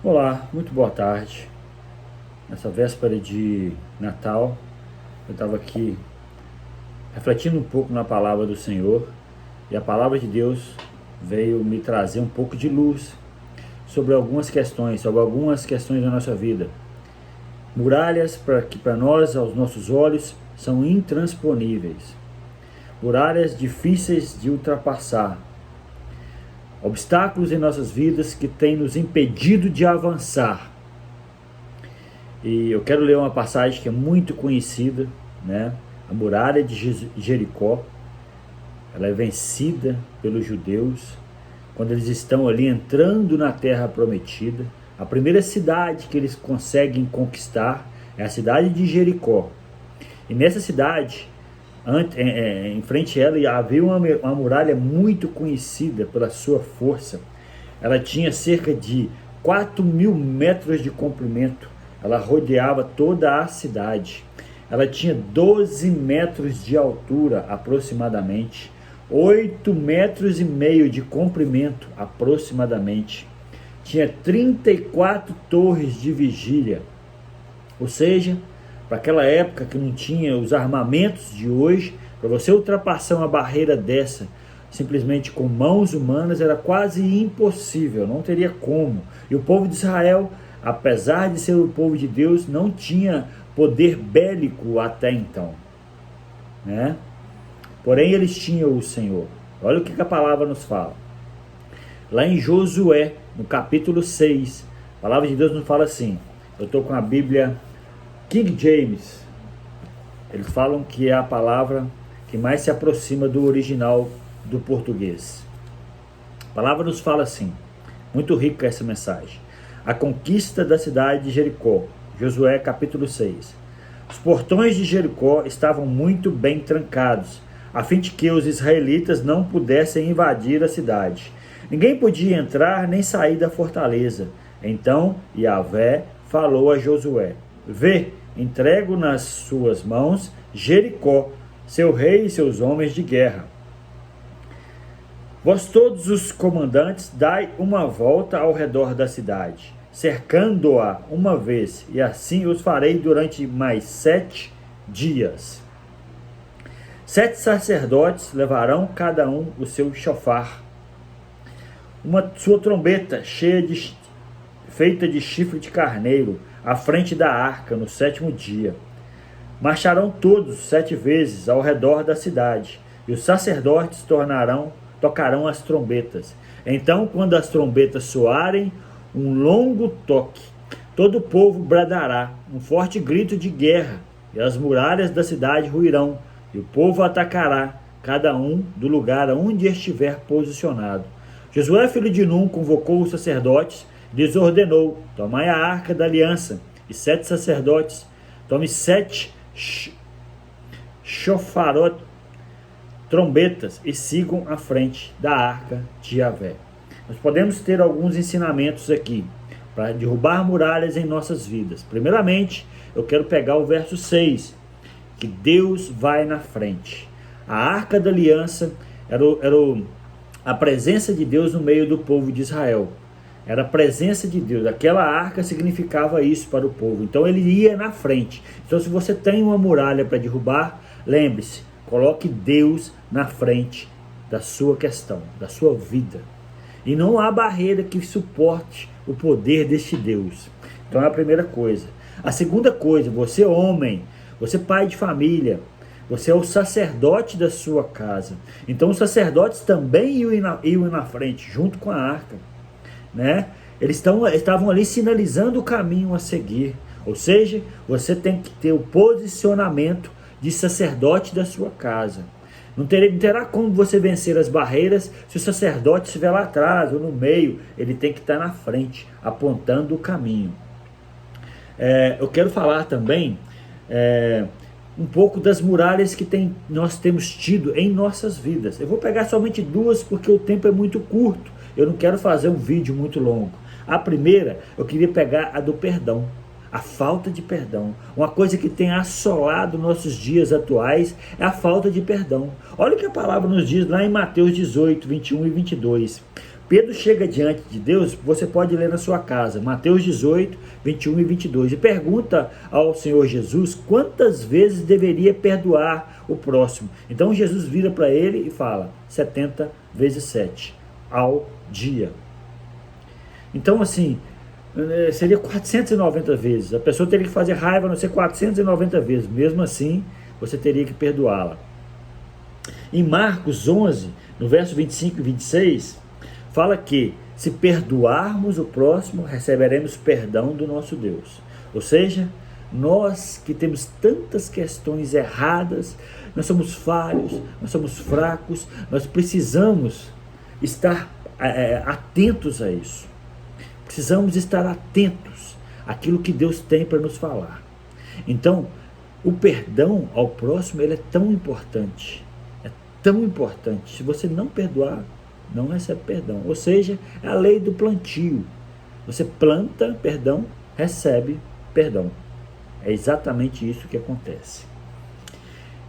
Olá, muito boa tarde. Nessa véspera de Natal, eu estava aqui refletindo um pouco na palavra do Senhor e a palavra de Deus veio me trazer um pouco de luz sobre algumas questões da nossa vida. Muralhas que para nós, aos nossos olhos, são intransponíveis. Muralhas difíceis de ultrapassar. Obstáculos em nossas vidas que têm nos impedido de avançar. E eu quero ler uma passagem que é muito conhecida, né? A muralha de Jericó. Ela é vencida pelos judeus quando eles estão ali entrando na terra prometida. A primeira cidade que eles conseguem conquistar é a cidade de Jericó. E nessa cidade, em frente a ela, havia uma muralha muito conhecida pela sua força. Ela tinha cerca de 4.000 metros de comprimento. Ela rodeava toda a cidade. Ela tinha 12 metros de altura aproximadamente, 8 metros e meio de comprimento aproximadamente. Tinha 34 torres de vigília. Ou seja, para aquela época que não tinha os armamentos de hoje, para você ultrapassar uma barreira dessa, simplesmente com mãos humanas, era quase impossível, não teria como. E o povo de Israel, apesar de ser o povo de Deus, não tinha poder bélico até então, né? Porém, eles tinham o Senhor. Olha o que a palavra nos fala. Lá em Josué, no capítulo 6, a palavra de Deus nos fala assim. Eu estou com a Bíblia King James. Eles falam que é a palavra que mais se aproxima do original do português. A palavra nos fala assim, muito rica essa mensagem. A conquista da cidade de Jericó, Josué capítulo 6. Os portões de Jericó estavam muito bem trancados, a fim de que os israelitas não pudessem invadir a cidade. Ninguém podia entrar nem sair da fortaleza. Então Yahvé falou a Josué: Vê, entrego nas suas mãos Jericó, seu rei e seus homens de guerra. Vós todos os comandantes dai uma volta ao redor da cidade, cercando-a uma vez, e assim os farei durante mais 7 dias. 7 sacerdotes levarão cada um o seu chofar, sua trombeta feita de chifre de carneiro, à frente da arca no 7º dia. Marcharão todos 7 vezes ao redor da cidade, e os sacerdotes tocarão as trombetas. Então, quando as trombetas soarem um longo toque, todo o povo bradará um forte grito de guerra, e as muralhas da cidade ruirão, e o povo atacará, cada um do lugar onde estiver posicionado. Josué, filho de Num, convocou os sacerdotes e lhes ordenou: tomai a arca da aliança, e 7 sacerdotes, tome 7 chofarot, trombetas, e sigam à frente da arca de Yahvé. Nós podemos ter alguns ensinamentos aqui para derrubar muralhas em nossas vidas. Primeiramente, eu quero pegar o verso 6, que Deus vai na frente. A arca da aliança era a presença de Deus no meio do povo de Israel. Era a presença de Deus. Aquela arca significava isso para o povo. Então ele ia na frente. Então, se você tem uma muralha para derrubar, lembre-se, coloque Deus na frente da sua questão, da sua vida. E não há barreira que suporte o poder deste Deus. Então é a primeira coisa. A segunda coisa, você homem, você pai de família, você é o sacerdote da sua casa. Então os sacerdotes também iam na frente, junto com a arca, né? Eles estavam ali sinalizando o caminho a seguir. Ou seja, você tem que ter o posicionamento de sacerdote da sua casa. Não terá como você vencer as barreiras se o sacerdote estiver lá atrás ou no meio. Ele tem que estar na frente, apontando o caminho. Eu quero falar também um pouco das muralhas que nós temos tido em nossas vidas. Eu vou pegar somente 2 porque o tempo é muito curto. Eu não quero fazer um vídeo muito longo. A primeira, eu queria pegar a do perdão. A falta de perdão. Uma coisa que tem assolado nossos dias atuais é a falta de perdão. Olha o que a palavra nos diz lá em Mateus 18, 21 e 22. Pedro chega diante de Deus, você pode ler na sua casa, Mateus 18, 21 e 22, e pergunta ao Senhor Jesus quantas vezes deveria perdoar o próximo. Então Jesus vira para ele e fala, 70 vezes 7, ao dia. Então assim, seria 490 vezes, a pessoa teria que fazer raiva, não sei, 490 vezes, mesmo assim, você teria que perdoá-la. Em Marcos 11, no verso 25 e 26, fala que se perdoarmos o próximo, receberemos perdão do nosso Deus. Ou seja, nós que temos tantas questões erradas, nós somos falhos, nós somos fracos, nós precisamos estar atentos a isso. Precisamos estar atentos àquilo que Deus tem para nos falar. Então, o perdão ao próximo, ele é tão importante. É tão importante. Se você não perdoar, não recebe perdão. Ou seja, é a lei do plantio. Você planta perdão, recebe perdão. É exatamente isso que acontece.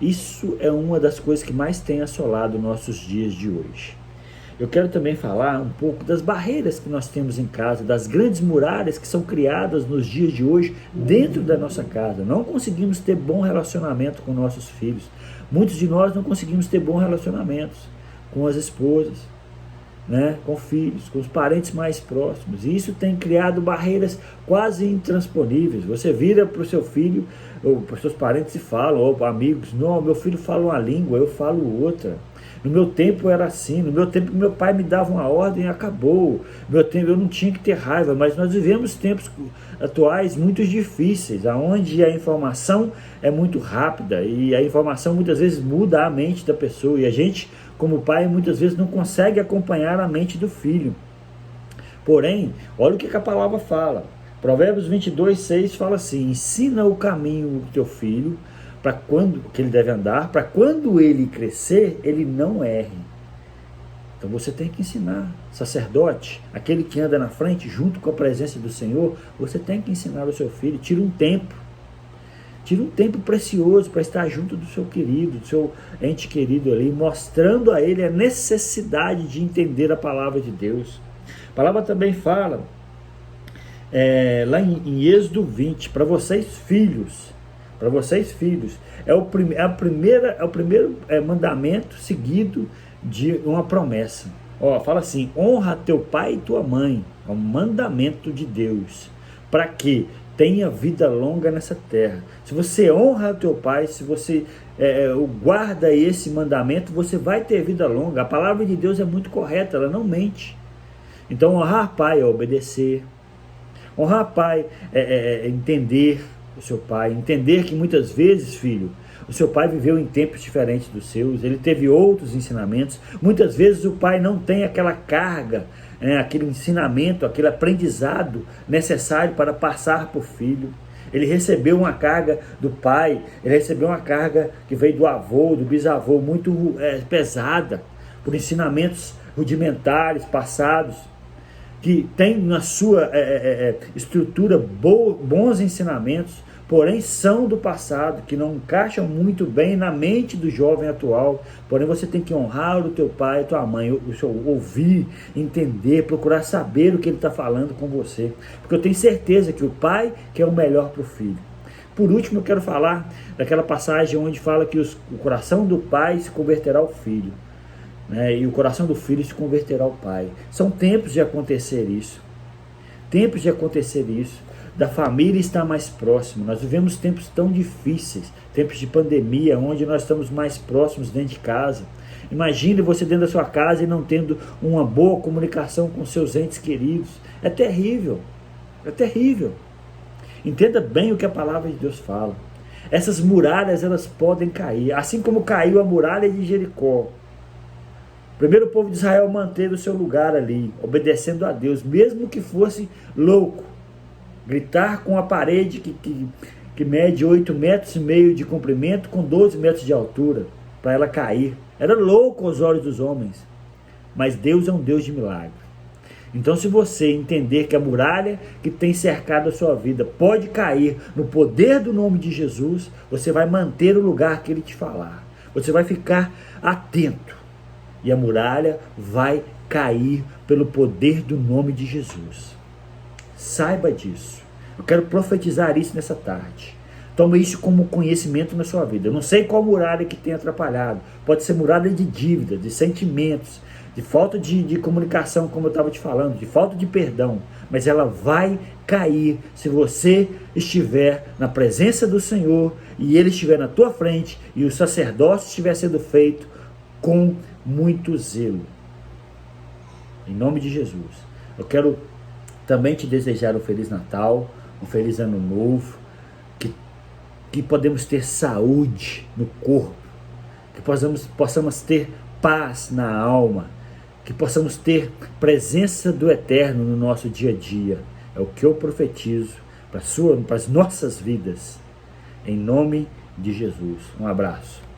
Isso é uma das coisas que mais tem assolado nossos dias de hoje. Eu quero também falar um pouco das barreiras que nós temos em casa, das grandes muralhas que são criadas nos dias de hoje dentro da nossa casa. Não conseguimos ter bom relacionamento com nossos filhos. Muitos de nós não conseguimos ter bons relacionamentos com as esposas, né, com filhos, com os parentes mais próximos. E isso tem criado barreiras quase intransponíveis. Você vira para o seu filho ou para os seus parentes e fala, ou para amigos, não, meu filho fala uma língua, eu falo outra. No meu tempo era assim, no meu tempo meu pai me dava uma ordem e acabou. No meu tempo eu não tinha que ter raiva, mas nós vivemos tempos atuais muito difíceis, onde a informação é muito rápida e a informação muitas vezes muda a mente da pessoa e a gente, como pai, muitas vezes não consegue acompanhar a mente do filho. Porém, olha o que a palavra fala. Provérbios 22, 6 fala assim, ensina o caminho do teu filho, para quando que ele deve andar, para quando ele crescer, ele não erre. Então você tem que ensinar, sacerdote, aquele que anda na frente, junto com a presença do Senhor, você tem que ensinar o seu filho, tira um tempo precioso para estar junto do seu querido, do seu ente querido ali, mostrando a ele a necessidade de entender a palavra de Deus. A palavra também fala, lá em Êxodo 20, para vocês filhos, é o primeiro mandamento seguido de uma promessa. Fala assim, honra teu pai e tua mãe, é um mandamento de Deus, para que tenha vida longa nessa terra. Se você honra teu pai, se você guarda esse mandamento, você vai ter vida longa. A palavra de Deus é muito correta, ela não mente. Então honrar pai é obedecer, honrar pai é entender o seu pai, entender que muitas vezes, filho, o seu pai viveu em tempos diferentes dos seus, ele teve outros ensinamentos, muitas vezes o pai não tem aquela carga, aquele ensinamento, aquele aprendizado necessário para passar para o filho. Ele recebeu uma carga do pai, ele recebeu uma carga que veio do avô, do bisavô, muito pesada, por ensinamentos rudimentares, passados, que tem na sua estrutura bons ensinamentos, porém são do passado, que não encaixam muito bem na mente do jovem atual. Porém você tem que honrar o teu pai e tua mãe, ouvir, entender, procurar saber o que ele está falando com você, porque eu tenho certeza que o pai quer o melhor para o filho. Por último, eu quero falar daquela passagem onde fala que o coração do pai se converterá ao filho, e o coração do filho se converterá ao pai. São tempos de acontecer isso. Tempos de acontecer isso. Da família estar mais próximo. Nós vivemos tempos tão difíceis. Tempos de pandemia, onde nós estamos mais próximos dentro de casa. Imagine você dentro da sua casa e não tendo uma boa comunicação com seus entes queridos. É terrível. É terrível. Entenda bem o que a palavra de Deus fala. Essas muralhas, elas podem cair. Assim como caiu a muralha de Jericó. Primeiro o povo de Israel manteve o seu lugar ali, obedecendo a Deus, mesmo que fosse louco. Gritar com a parede que mede 8,5 metros de comprimento com 12 metros de altura, para ela cair. Era louco aos olhos dos homens, mas Deus é um Deus de milagre. Então se você entender que a muralha que tem cercado a sua vida pode cair no poder do nome de Jesus, você vai manter o lugar que Ele te falar. Você vai ficar atento. E a muralha vai cair pelo poder do nome de Jesus. Saiba disso. Eu quero profetizar isso nessa tarde. Toma isso como conhecimento na sua vida. Eu não sei qual muralha que tem atrapalhado. Pode ser muralha de dívida, de sentimentos, de falta de comunicação, como eu estava te falando, de falta de perdão. Mas ela vai cair se você estiver na presença do Senhor e Ele estiver na tua frente e o sacerdócio estiver sendo feito com muito zelo. Em nome de Jesus. Eu quero também te desejar um Feliz Natal, um Feliz Ano Novo, que podemos ter saúde no corpo, que possamos ter paz na alma, que possamos ter presença do Eterno no nosso dia a dia. É o que eu profetizo para as nossas vidas, em nome de Jesus. Um abraço.